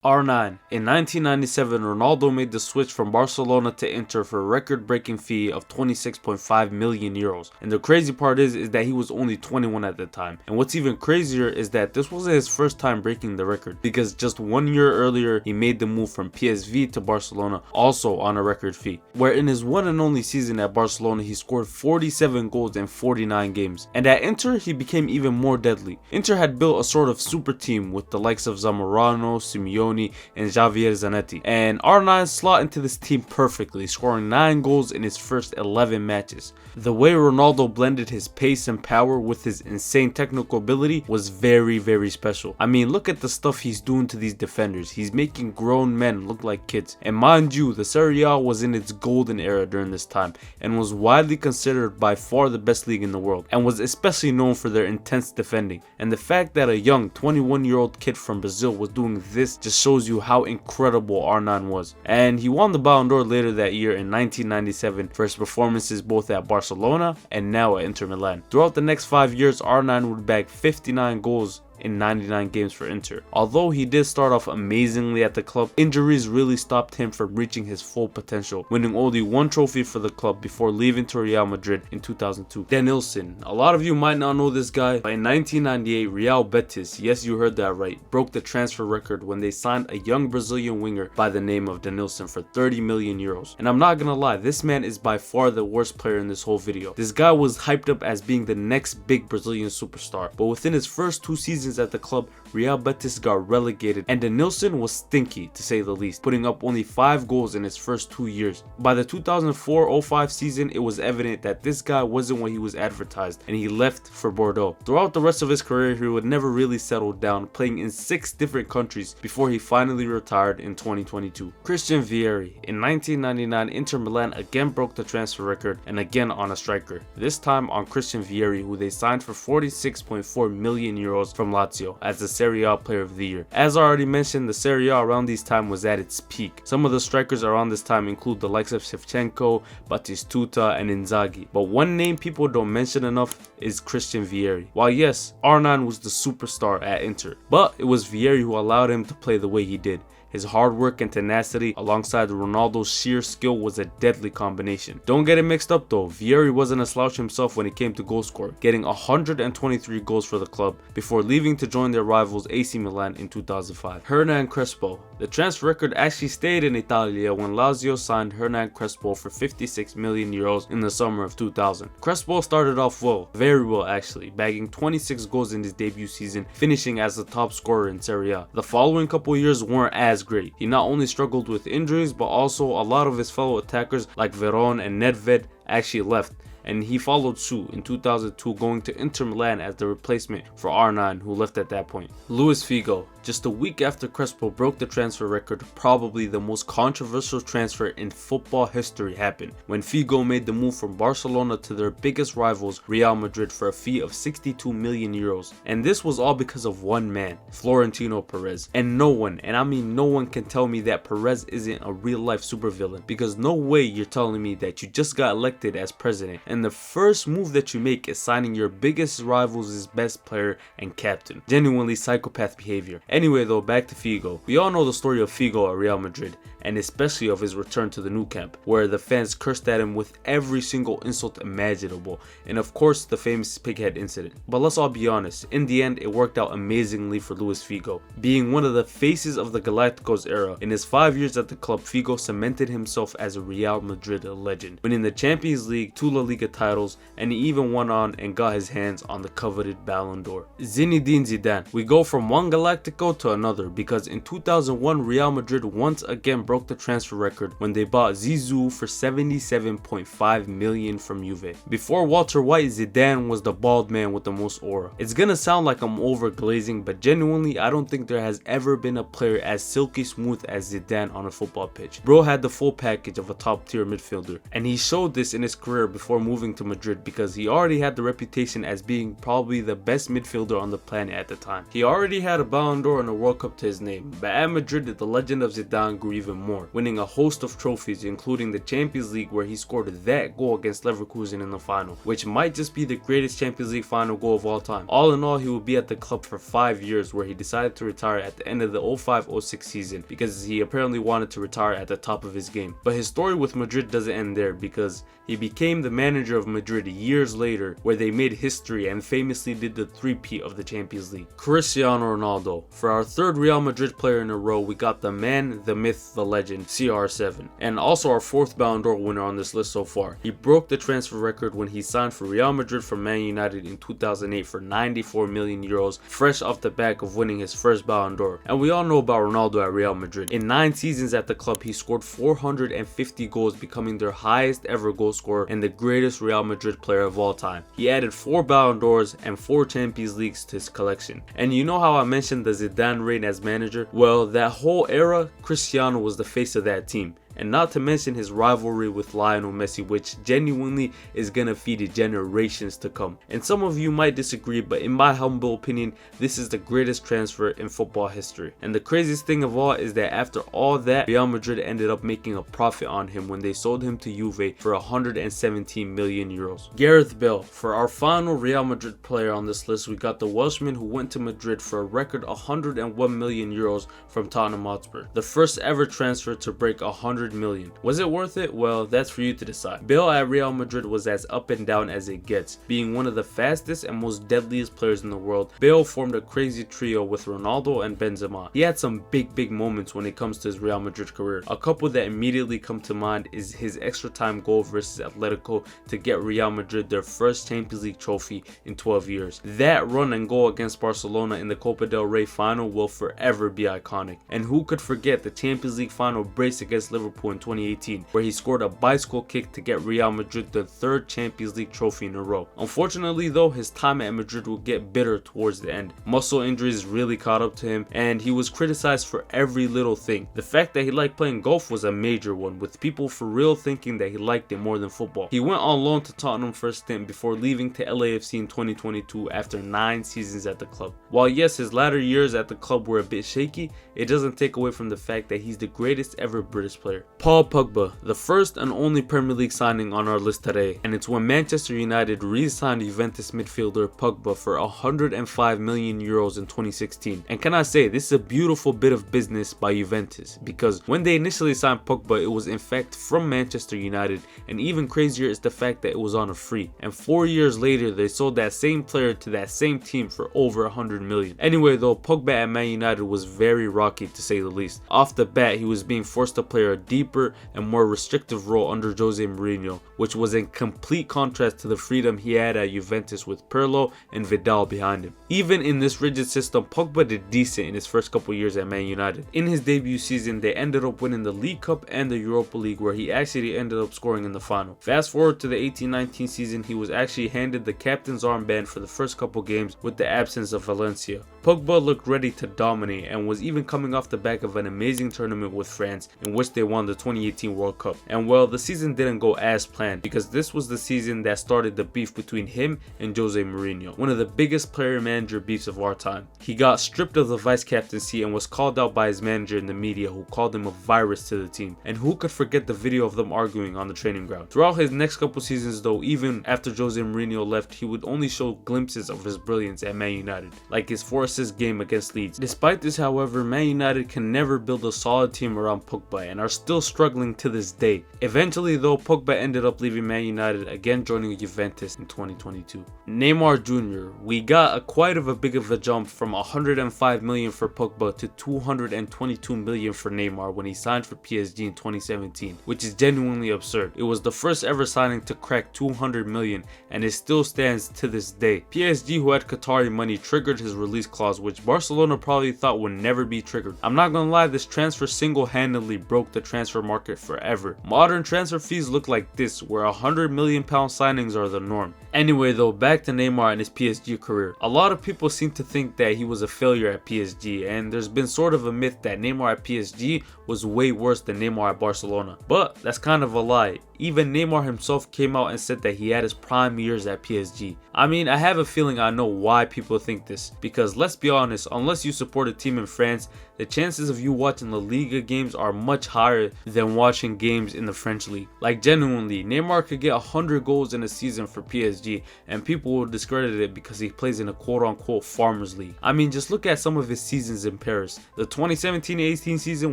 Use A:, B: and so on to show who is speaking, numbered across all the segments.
A: R9. In 1997, Ronaldo made the switch from Barcelona to Inter for a record-breaking fee of 26.5 million euros. And the crazy part is that he was only 21 at the time. And what's even crazier is that this wasn't his first time breaking the record, because just 1 year earlier he made the move from PSV to Barcelona, also on a record fee, where in his one and only season at Barcelona he scored 47 goals in 49 games. And at Inter he became even more deadly. Inter had built a sort of super team with the likes of Zamorano, Simeone, and Javier Zanetti, and R9 slot into this team perfectly, scoring 9 goals in his first 11 matches. The way Ronaldo blended his pace and power with his insane technical ability was very special. I mean, look at the stuff he's doing to these defenders. He's making grown men look like kids. And mind you, the Serie A was in its golden era during this time and was widely considered by far the best league in the world, and was especially known for their intense defending. And the fact that a young 21-year-old kid from Brazil was doing this just shows you how incredible R9 was. And he won the Ballon d'Or later that year in 1997 for his performances both at Barcelona and now at Inter Milan. Throughout the next 5 years, R9 would bag 59 goals in 99 games for Inter. Although he did start off amazingly at the club, injuries really stopped him from reaching his full potential, winning only 1 trophy for the club before leaving to Real Madrid in 2002. Denilson. A lot of you might not know this guy, but in 1998, Real Betis, yes you heard that right, broke the transfer record when they signed a young Brazilian winger by the name of Denilson for 30 million euros. And I'm not gonna lie, this man is by far the worst player in this whole video. This guy was hyped up as being the next big Brazilian superstar, but within his first 2 seasons at the club, Real Betis got relegated, and Denilson was stinky to say the least, putting up only 5 goals in his first 2 years. By the 2004-05 season, it was evident that this guy wasn't what he was advertised, and he left for Bordeaux. Throughout the rest of his career, he would never really settle down, playing in 6 different countries before he finally retired in 2022. Christian Vieri. In 1999, Inter Milan again broke the transfer record, and again on a striker, this time on Christian Vieri, who they signed for 46.4 million euros from Lazio as the Serie A Player of the Year. As I already mentioned, the Serie A around this time was at its peak. Some of the strikers around this time include the likes of Shevchenko, Batistuta, and Inzaghi. But one name people don't mention enough is Christian Vieri. While yes, R9 was the superstar at Inter, but it was Vieri who allowed him to play the way he did. His hard work and tenacity alongside Ronaldo's sheer skill was a deadly combination. Don't get it mixed up though, Vieri wasn't a slouch himself when it came to goal scoring, getting 123 goals for the club before leaving to join their rivals AC Milan in 2005. Hernan Crespo. The transfer record actually stayed in Italia when Lazio signed Hernan Crespo for 56 million euros in the summer of 2000. Crespo started off well, very well actually, bagging 26 goals in his debut season, finishing as the top scorer in Serie A. The following couple years weren't as great. He not only struggled with injuries, but also a lot of his fellow attackers like Veron and Nedved actually left, and he followed suit in 2002, going to Inter Milan as the replacement for R9, who left at that point. Luis Figo. Just a week after Crespo broke the transfer record, probably the most controversial transfer in football history happened when Figo made the move from Barcelona to their biggest rivals, Real Madrid, for a fee of 62 million euros. And this was all because of one man, Florentino Perez. And no one, and I mean no one, can tell me that Perez isn't a real life supervillain, because no way you're telling me that you just got elected as president and the first move that you make is signing your biggest rival's best player and captain. Genuinely psychopath behavior. Anyway though, back to Figo. We all know the story of Figo at Real Madrid, and especially of his return to the new camp, where the fans cursed at him with every single insult imaginable, and of course the famous pighead incident. But let's all be honest, in the end it worked out amazingly for Luis Figo. Being one of the faces of the Galacticos era, in his 5 years at the club, Figo cemented himself as a Real Madrid legend, winning the Champions League, 2 La Liga titles, and he even went on and got his hands on the coveted Ballon d'Or. Zinedine Zidane. We go from one Galactico to another, because in 2001 Real Madrid once again broke the transfer record when they bought Zizou for 77.5 million from Juve. Before Walter White, Zidane was the bald man with the most aura. It's gonna sound like I'm overglazing, but genuinely I don't think there has ever been a player as silky smooth as Zidane on a football pitch. Bro had the full package of a top tier midfielder, and he showed this in his career before moving moving to Madrid because he already had the reputation as being probably the best midfielder on the planet at the time. He already had a Ballon d'Or and a World Cup to his name, but at Madrid the legend of Zidane grew even more, winning a host of trophies including the Champions League where he scored that goal against Leverkusen in the final, which might just be the greatest Champions League final goal of all time. All in all, he would be at the club for 5 years, where he decided to retire at the end of the 05-06 season because he apparently wanted to retire at the top of his game. But his story with Madrid doesn't end there, because he became the manager of Madrid years later, where they made history and famously did the three-peat of the Champions League. Cristiano Ronaldo. For our third Real Madrid player in a row, we got the man, the myth, the legend, CR7, and also our fourth Ballon d'Or winner on this list so far. He broke the transfer record when he signed for Real Madrid from Man United in 2008 for 94 million euros, fresh off the back of winning his first Ballon d'Or. And we all know about Ronaldo at Real Madrid. In 9 seasons at the club, he scored 450 goals, becoming their highest ever goal scorer and the greatest Real Madrid player of all time. He added 4 Ballon d'Ors and 4 Champions Leagues to his collection. And you know how I mentioned the Zidane reign as manager? Well, that whole era, Cristiano was the face of that team. And not to mention his rivalry with Lionel Messi, which genuinely is gonna feed generations to come. And some of you might disagree, but in my humble opinion, this is the greatest transfer in football history. And the craziest thing of all is that after all that, Real Madrid ended up making a profit on him when they sold him to Juve for 117 million euros. Gareth Bale. For our final Real Madrid player on this list, we got the Welshman who went to Madrid for a record 101 million euros from Tottenham Hotspur, the first ever transfer to break 100 million. Was it worth it? Well, that's for you to decide. Bale at Real Madrid was as up and down as it gets, being one of the fastest and most deadliest players in the world. Bale formed a crazy trio with Ronaldo and Benzema. He had some big moments when it comes to his Real Madrid career. A couple that immediately come to mind is his extra time goal versus Atletico to get Real Madrid their first Champions League trophy in 12 years. That run and goal against Barcelona in the Copa del Rey final will forever be iconic. And who could forget the Champions League final brace against Liverpool in 2018, where he scored a bicycle kick to get Real Madrid the third Champions League trophy in a row. Unfortunately though, his time at Madrid will get bitter towards the end. Muscle injuries really caught up to him, and he was criticized for every little thing. The fact that he liked playing golf was a major one, with people for real thinking that he liked it more than football. He went on loan to Tottenham for a stint before leaving to LAFC in 2022 after 9 seasons at the club. While yes, his latter years at the club were a bit shaky, it doesn't take away from the fact that he's the greatest ever British player. Paul Pogba, the first and only Premier League signing on our list today, and it's when Manchester United re-signed Juventus midfielder Pogba for 105 million euros in 2016. And can I say, this is a beautiful bit of business by Juventus, because when they initially signed Pogba, it was in fact from Manchester United, and even crazier is the fact that it was on a free. And 4 years later, they sold that same player to that same team for over 100 million. Anyway though, Pogba at Man United was very rocky to say the least. Off the bat, he was being forced to play a deeper and more restrictive role under Jose Mourinho, which was in complete contrast to the freedom he had at Juventus with Pirlo and Vidal behind him. Even in this rigid system, Pogba did decent in his first couple years at Man United. In his debut season, they ended up winning the League Cup and the Europa League, where he actually ended up scoring in the final. Fast forward to the 18-19 season, he was actually handed the captain's armband for the first couple games with the absence of Valencia. Pogba looked ready to dominate and was even coming off the back of an amazing tournament with France in which they won the 2018 World Cup. And well, the season didn't go as planned, because this was the season that started the beef between him and Jose Mourinho, one of the biggest player-manager beefs of our time. He got stripped of the vice captaincy and was called out by his manager in the media, who called him a virus to the team. And who could forget the video of them arguing on the training ground? Throughout his next couple seasons though, even after Jose Mourinho left, he would only show glimpses of his brilliance at Man United, like his 4-assist game against Leeds. Despite this, however, Man United can never build a solid team around Pogba and are still struggling to this day. Eventually though, Pogba ended up leaving Man United, again joining Juventus in 2022. Neymar Jr. We got quite a big of a jump from 105 million for Pogba to 222 million for Neymar when he signed for PSG in 2017, which is genuinely absurd. It was the first ever signing to crack 200 million, and it still stands to this day. PSG, who had Qatari money, triggered his release clause, which Barcelona probably thought would never be triggered. I'm not gonna lie, this transfer single-handedly broke the transfer market forever. Modern transfer fees look like this, where £100 million signings are the norm. Anyway though, back to Neymar and his PSG career. A lot of people seem to think that he was a failure at PSG, and there's been sort of a myth that Neymar at PSG was way worse than Neymar at Barcelona. But that's kind of a lie. Even Neymar himself came out and said that he had his prime years at PSG. I mean, I have a feeling I know why people think this, because let's be honest, unless you support a team in France, the chances of you watching La Liga games are much higher than watching games in the French league. Like genuinely, Neymar could get 100 goals in a season for PSG and people will discredit it because he plays in a quote-unquote farmers league. I mean, just look at some of his seasons in Paris. The 2017-18 season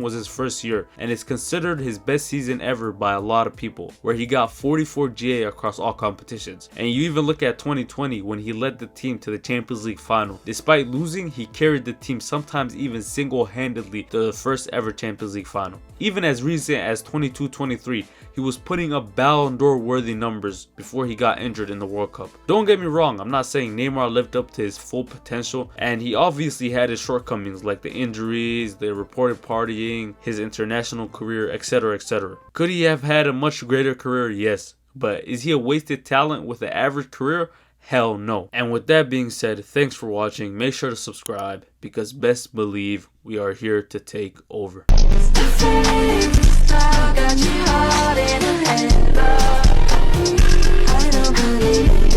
A: was his first year and it's considered his best season ever by a lot of people, where he got 44 GA across all competitions. And you even look at 2020 when he led the team to the Champions League final. Despite losing, he carried the team sometimes even single-handedly to the first ever Champions League final. Even as recent as 22-23, he was putting up Ballon d'Or worthy numbers before he got injured in the World Cup. Don't get me wrong, I'm not saying Neymar lived up to his full potential, and he obviously had his shortcomings like the injuries, the reported partying, his international career, etc, etc. Could he have had a much greater career? Yes. But is he a wasted talent with an average career? Hell no. And with that being said, thanks for watching. Make sure to subscribe because best believe we are here to take over. I don't believe